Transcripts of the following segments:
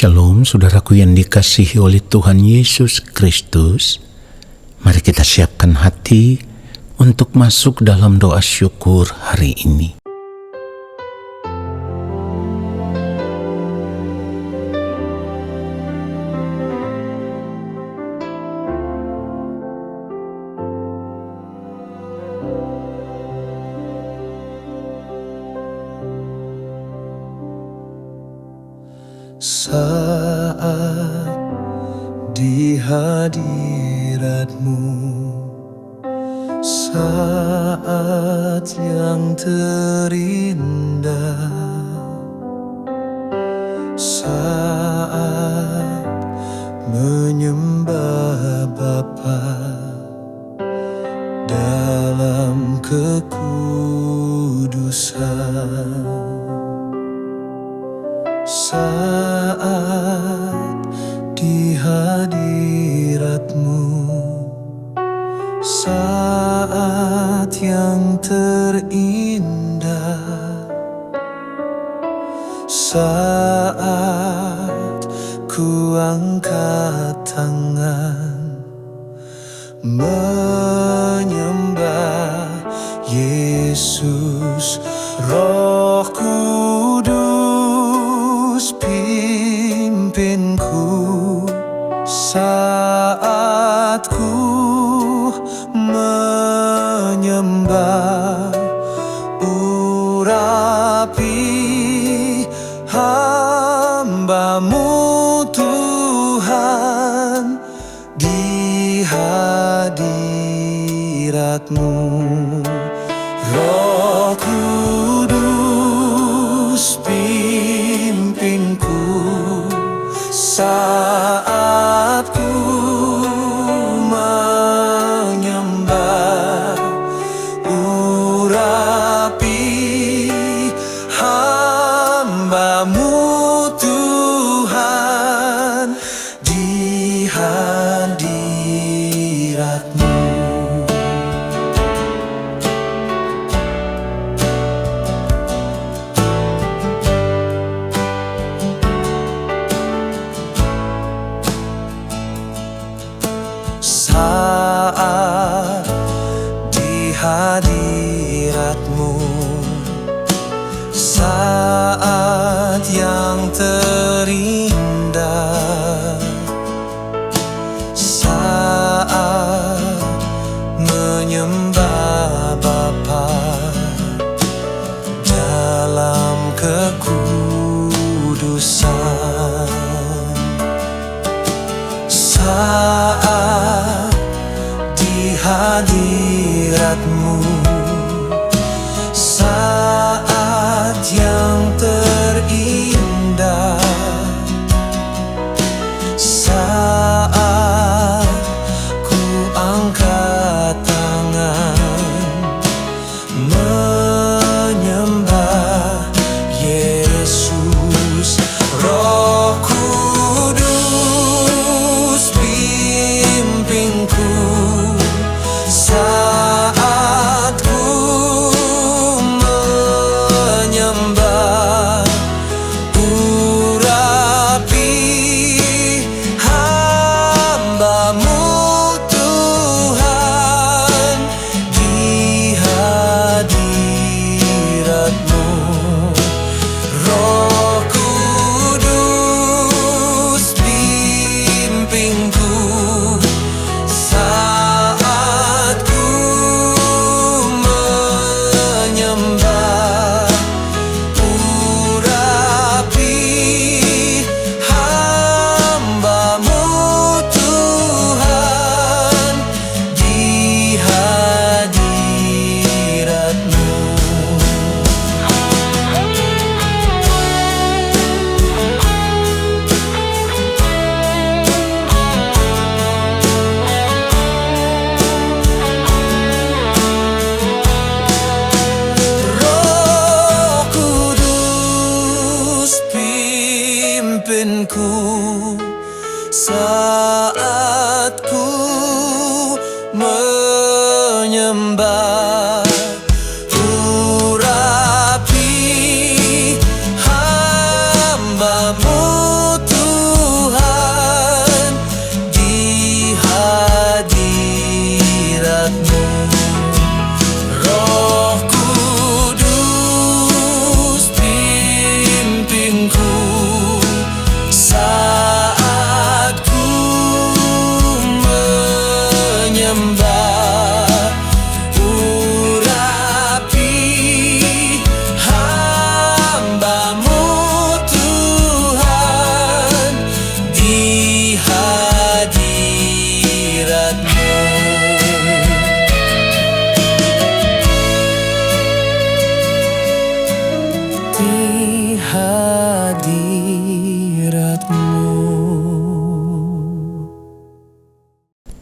Shalom saudaraku yang dikasihi oleh Tuhan Yesus Kristus. Mari kita siapkan hati untuk masuk dalam doa syukur hari ini. Saat di hadirat-Mu, saat yang terindah, saat menyembah Bapa dalam kekudusan. Saat di hadirat-Mu, saat yang terindah, saat ku angkat tangan menyembah Yesus. Roh Kudus pimpinku saat ku menyembah, urapi hamba-Mu Tuhan di hadirat-Mu. Roh Kudus pimpinku saat ku menyembah, urapi hamba-Mu Tuhan di hadirat-Mu. Saat di hadirat-Mu, saat yang terindah, saat menyembah Bapa dalam kekudusan. Saat di hadirat-Mu, saat yang terindah, saat ku angkat tangan menyembah Yesus. Roh Kudus pimpinku saat ku menyembah, urapi hamba-Mu Tuhan di hadirat-Mu. Roh Kudus pimpinku saat ku menyembah, urapi hamba-Mu Tuhan di hadirat-Mu. Roh Kudus pimpinku saat ku menyembah, urapi hamba-Mu Tuhan hadirat-Mu.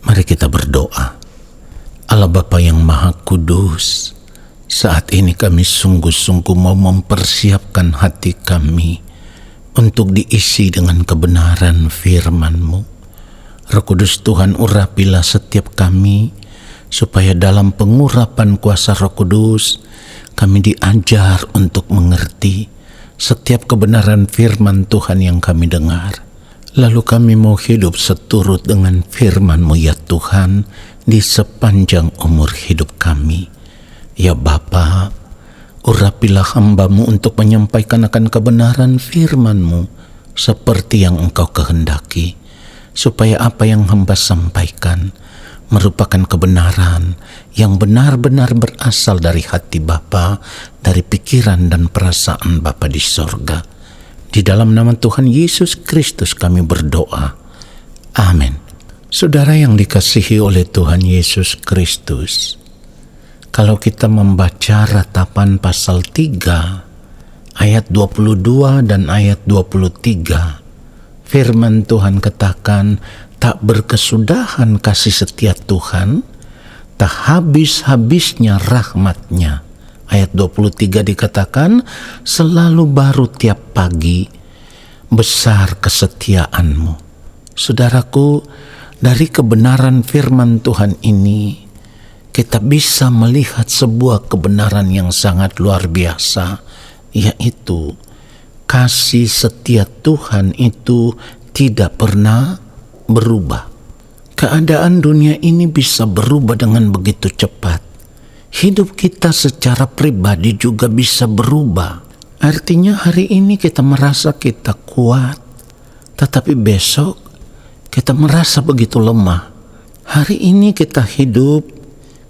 Mari kita berdoa. Allah Bapa yang Maha Kudus, saat ini kami sungguh-sungguh mau mempersiapkan hati kami untuk diisi dengan kebenaran firman-Mu. Roh Kudus Tuhan, urapilah setiap kami, supaya dalam pengurapan kuasa Roh Kudus, kami diajar untuk mengerti setiap kebenaran firman Tuhan yang kami dengar. Lalu kami mau hidup seturut dengan firman-Mu ya Tuhan, di sepanjang umur hidup kami. Ya Bapa, urapilah hamba-Mu untuk menyampaikan akan kebenaran firman-Mu seperti yang Engkau kehendaki, supaya apa yang hamba sampaikan merupakan kebenaran yang benar-benar berasal dari hati Bapa, dari pikiran dan perasaan Bapa di sorga. Di dalam nama Tuhan Yesus Kristus kami berdoa. Amin. Saudara yang dikasihi oleh Tuhan Yesus Kristus, kalau kita membaca Ratapan pasal 3 ayat 22 dan ayat 23, firman Tuhan katakan, tak berkesudahan kasih setia Tuhan, tak habis-habisnya rahmat-Nya. Ayat 23 dikatakan, selalu baru tiap pagi, besar kesetiaan-Mu. Saudaraku, dari kebenaran firman Tuhan ini, kita bisa melihat sebuah kebenaran yang sangat luar biasa, yaitu kasih setia Tuhan itu tidak pernah berubah. Keadaan dunia ini bisa berubah dengan begitu cepat. Hidup kita secara pribadi juga bisa berubah. Artinya hari ini kita merasa kita kuat, tetapi besok kita merasa begitu lemah. Hari ini kita hidup,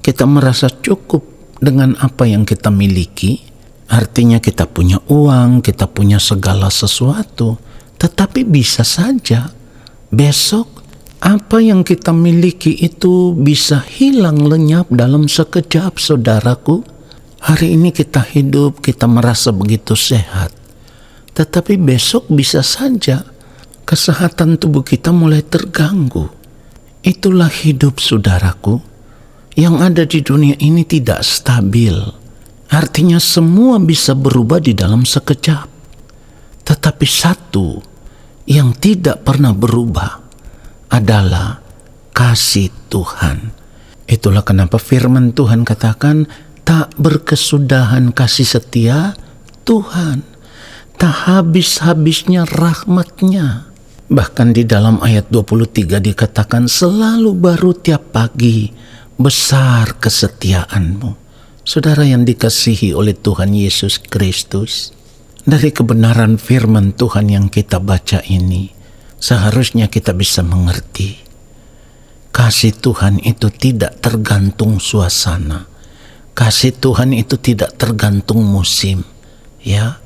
kita merasa cukup dengan apa yang kita miliki. Artinya kita punya uang, kita punya segala sesuatu. Tetapi bisa saja besok apa yang kita miliki itu bisa hilang lenyap dalam sekejap, saudaraku. Hari ini kita hidup, kita merasa begitu sehat. Tetapi besok bisa saja kesehatan tubuh kita mulai terganggu. Itulah hidup, saudaraku. Yang ada di dunia ini tidak stabil. Artinya semua bisa berubah di dalam sekejap. Tetapi satu yang tidak pernah berubah adalah kasih Tuhan. Itulah kenapa firman Tuhan katakan, tak berkesudahan kasih setia Tuhan, tak habis-habisnya rahmat-Nya. Bahkan di dalam ayat 23 dikatakan, selalu baru tiap pagi, besar kesetiaan-Mu. Saudara yang dikasihi oleh Tuhan Yesus Kristus, dari kebenaran firman Tuhan yang kita baca ini, seharusnya kita bisa mengerti kasih Tuhan itu tidak tergantung suasana. Kasih Tuhan itu tidak tergantung musim. Ya,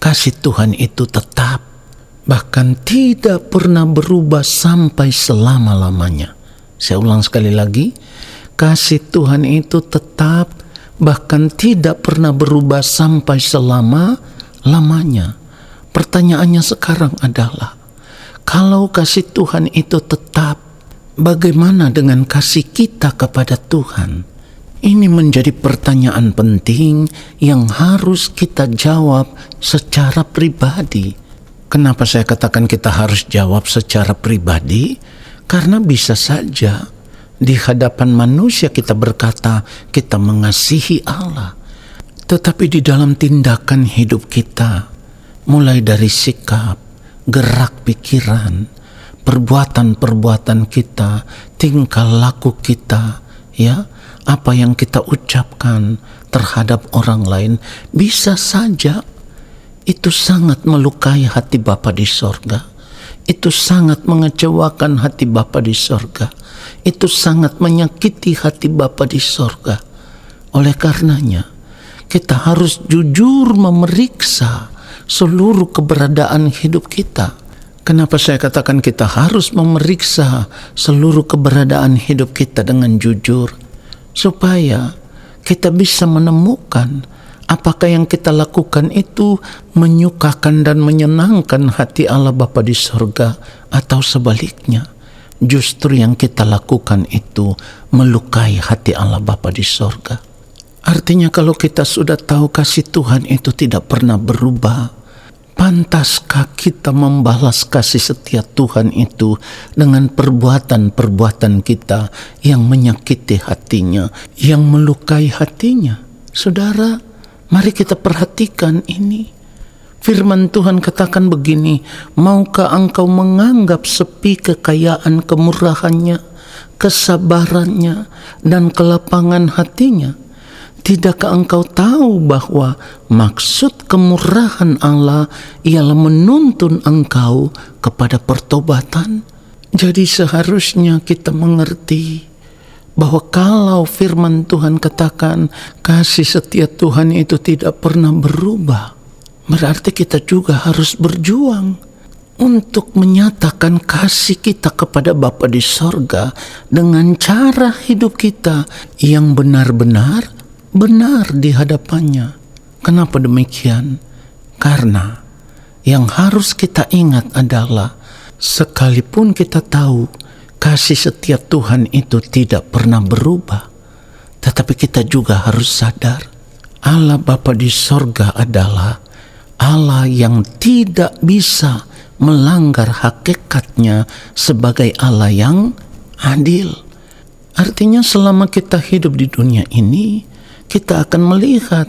kasih Tuhan itu tetap, bahkan tidak pernah berubah sampai selama-lamanya. Saya ulang sekali lagi, kasih Tuhan itu tetap, bahkan tidak pernah berubah sampai selama-lamanya. Pertanyaannya sekarang adalah, kalau kasih Tuhan itu tetap, bagaimana dengan kasih kita kepada Tuhan? Ini menjadi pertanyaan penting yang harus kita jawab secara pribadi. Kenapa saya katakan kita harus jawab secara pribadi? Karena bisa saja di hadapan manusia kita berkata kita mengasihi Allah, tetapi di dalam tindakan hidup kita, mulai dari sikap, gerak pikiran, perbuatan-perbuatan kita, tingkah laku kita, ya, apa yang kita ucapkan terhadap orang lain, bisa saja itu sangat melukai hati Bapa di sorga. Itu sangat mengecewakan hati Bapa di sorga. Itu sangat menyakiti hati Bapa di sorga. Oleh karenanya, kita harus jujur memeriksa seluruh keberadaan hidup kita. Kenapa saya katakan kita harus memeriksa seluruh keberadaan hidup kita dengan jujur? Supaya kita bisa menemukan Apakah yang kita lakukan itu menyukakan dan menyenangkan hati Allah Bapa di sorga, atau sebaliknya? Justru yang kita lakukan itu melukai hati Allah Bapa di sorga. Artinya kalau kita sudah tahu kasih Tuhan itu tidak pernah berubah, pantaskah kita membalas kasih setia Tuhan itu dengan perbuatan-perbuatan kita yang menyakiti hatinya, yang melukai hatinya? Saudara, mari kita perhatikan ini. Firman Tuhan katakan begini, maukah engkau menganggap sepi kekayaan kemurahannya, kesabarannya, dan kelapangan hatinya? Tidakkah engkau tahu bahwa maksud kemurahan Allah ialah menuntun engkau kepada pertobatan? Jadi seharusnya kita mengerti bahwa kalau firman Tuhan katakan kasih setia Tuhan itu tidak pernah berubah, berarti kita juga harus berjuang untuk menyatakan kasih kita kepada Bapa di sorga dengan cara hidup kita yang benar-benar benar di hadapannya. Kenapa demikian? Karena yang harus kita ingat adalah sekalipun kita tahu kasih setia Tuhan itu tidak pernah berubah, tetapi kita juga harus sadar Allah Bapa di sorga adalah Allah yang tidak bisa melanggar hakikatnya sebagai Allah yang adil. Artinya selama kita hidup di dunia ini, kita akan melihat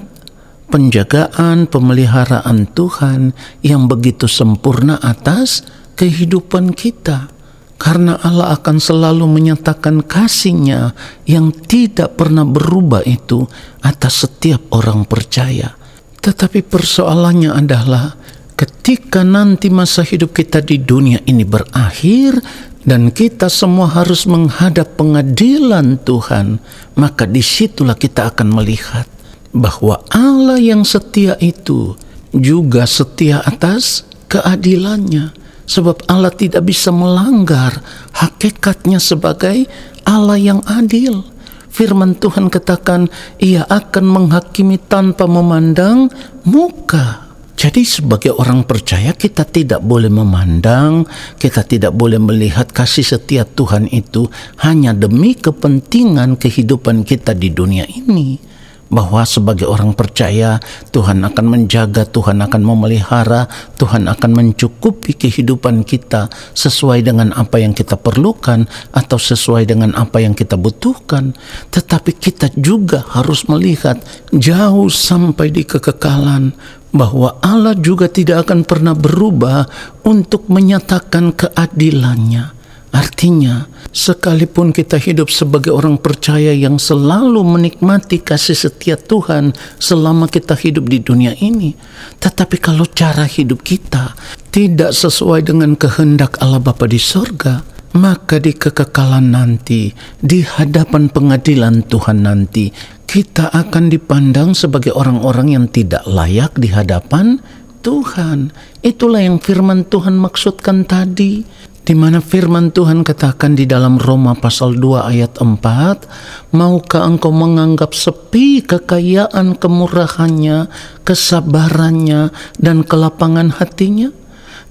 penjagaan, pemeliharaan Tuhan yang begitu sempurna atas kehidupan kita. Karena Allah akan selalu menyatakan kasih-Nya yang tidak pernah berubah itu atas setiap orang percaya. Tetapi persoalannya adalah ketika nanti masa hidup kita di dunia ini berakhir dan kita semua harus menghadap pengadilan Tuhan, maka disitulah kita akan melihat bahwa Allah yang setia itu juga setia atas keadilannya. Sebab Allah tidak bisa melanggar hakikatnya sebagai Allah yang adil. Firman Tuhan katakan, Ia akan menghakimi tanpa memandang muka. Jadi sebagai orang percaya kita tidak boleh memandang, kita tidak boleh melihat kasih setia Tuhan itu hanya demi kepentingan kehidupan kita di dunia ini. Bahwa sebagai orang percaya Tuhan akan menjaga, Tuhan akan memelihara, Tuhan akan mencukupi kehidupan kita sesuai dengan apa yang kita perlukan atau sesuai dengan apa yang kita butuhkan. Tetapi kita juga harus melihat jauh sampai di kekekalan bahwa Allah juga tidak akan pernah berubah untuk menyatakan keadilannya. Artinya, sekalipun kita hidup sebagai orang percaya yang selalu menikmati kasih setia Tuhan selama kita hidup di dunia ini, tetapi kalau cara hidup kita tidak sesuai dengan kehendak Allah Bapa di sorga, maka di kekekalan nanti, di hadapan pengadilan Tuhan nanti, kita akan dipandang sebagai orang-orang yang tidak layak di hadapan Tuhan. Itulah yang firman Tuhan maksudkan tadi. Di mana firman Tuhan katakan di dalam Roma pasal 2 ayat 4, maukah engkau menganggap sepi kekayaan kemurahannya, kesabarannya, dan kelapangan hatinya?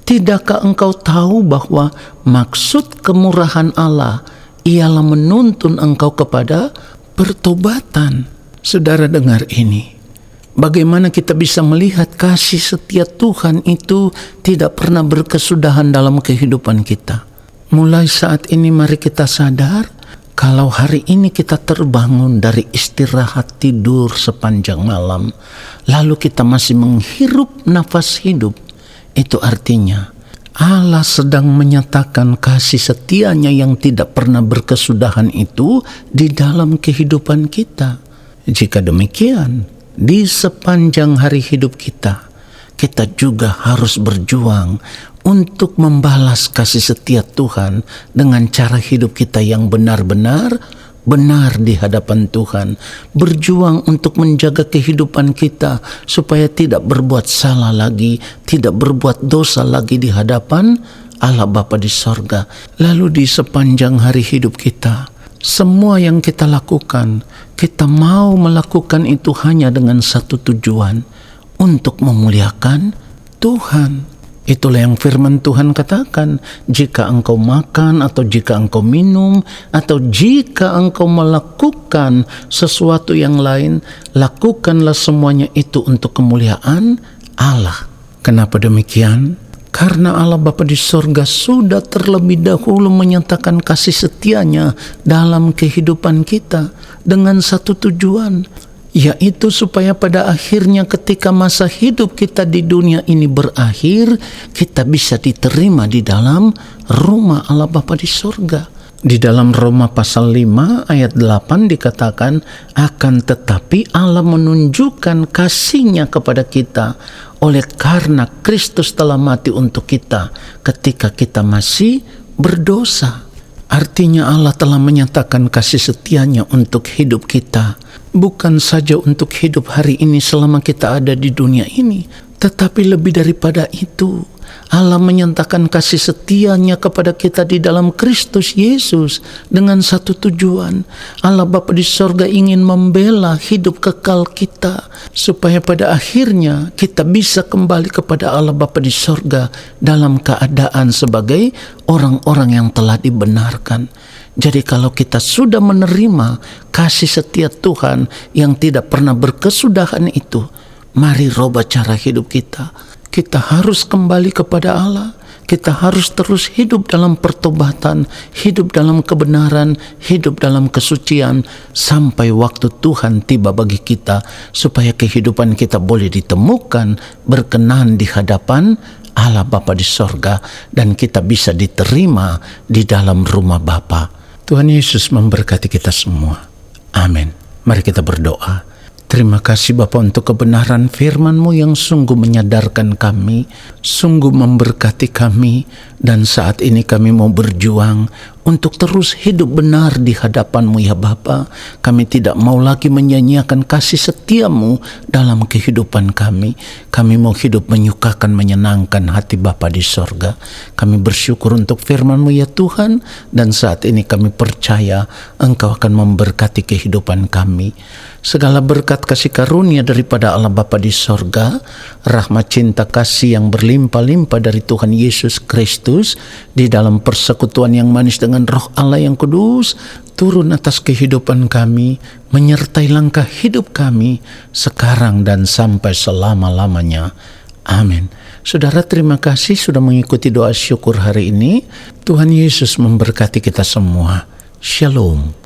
Tidakkah engkau tahu bahwa maksud kemurahan Allah ialah menuntun engkau kepada pertobatan? Saudara dengar ini. Bagaimana kita bisa melihat kasih setia Tuhan itu tidak pernah berkesudahan dalam kehidupan kita? Mulai saat ini mari kita sadar kalau hari ini kita terbangun dari istirahat tidur sepanjang malam, lalu kita masih menghirup nafas hidup, itu artinya Allah sedang menyatakan kasih setianya yang tidak pernah berkesudahan itu di dalam kehidupan kita. Jika demikian, di sepanjang hari hidup kita, kita juga harus berjuang untuk membalas kasih setia Tuhan dengan cara hidup kita yang benar-benar benar di hadapan Tuhan. Berjuang untuk menjaga kehidupan kita supaya tidak berbuat salah lagi, tidak berbuat dosa lagi di hadapan Allah Bapa di sorga. Lalu di sepanjang hari hidup kita, Semua yang kita lakukan, kita mau melakukan itu hanya dengan satu tujuan, untuk memuliakan Tuhan. Itulah yang firman Tuhan katakan, jika engkau makan atau jika engkau minum atau jika engkau melakukan sesuatu yang lain, lakukanlah semuanya itu untuk kemuliaan Allah. Kenapa demikian? Karena Allah Bapa di sorga sudah terlebih dahulu menyatakan kasih setianya dalam kehidupan kita dengan satu tujuan, yaitu supaya pada akhirnya ketika masa hidup kita di dunia ini berakhir, kita bisa diterima di dalam rumah Allah Bapa di sorga. Di dalam Roma pasal 5 ayat 8 dikatakan, akan tetapi Allah menunjukkan kasih-Nya kepada kita oleh karena Kristus telah mati untuk kita ketika kita masih berdosa. Artinya Allah telah menyatakan kasih setianya untuk hidup kita. Bukan saja untuk hidup hari ini selama kita ada di dunia ini, tetapi lebih daripada itu, Allah menyatakan kasih setianya kepada kita di dalam Kristus Yesus dengan satu tujuan. Allah Bapa di sorga ingin membela hidup kekal kita, supaya pada akhirnya kita bisa kembali kepada Allah Bapa di sorga dalam keadaan sebagai orang-orang yang telah dibenarkan. Jadi kalau kita sudah menerima kasih setia Tuhan yang tidak pernah berkesudahan itu, mari rubah cara hidup kita. Kita harus kembali kepada Allah. Kita harus terus hidup dalam pertobatan, hidup dalam kebenaran, hidup dalam kesucian, sampai waktu Tuhan tiba bagi kita, supaya kehidupan kita boleh ditemukan berkenan di hadapan Allah Bapa di sorga, dan kita bisa diterima di dalam rumah Bapa. Tuhan Yesus memberkati kita semua. Amin. Mari kita berdoa. Terima kasih Bapa untuk kebenaran firman-Mu yang sungguh menyadarkan kami, sungguh memberkati kami, dan saat ini kami mau berjuang untuk terus hidup benar di hadapan-Mu ya Bapa. Kami tidak mau lagi menyanyiakan kasih setia-Mu dalam kehidupan kami. Kami mau hidup menyukakan, menyenangkan hati Bapa di sorga. Kami bersyukur untuk firman-Mu ya Tuhan, dan saat ini kami percaya Engkau akan memberkati kehidupan kami. Segala berkat kasih karunia daripada Allah Bapa di sorga, rahmat cinta kasih yang berlimpah-limpah dari Tuhan Yesus Kristus, di dalam persekutuan yang manis dengan Roh Allah yang kudus, turun atas kehidupan kami, menyertai langkah hidup kami, sekarang dan sampai selama-lamanya. Amin. Saudara, terima kasih sudah mengikuti doa syukur hari ini. Tuhan Yesus memberkati kita semua. Shalom.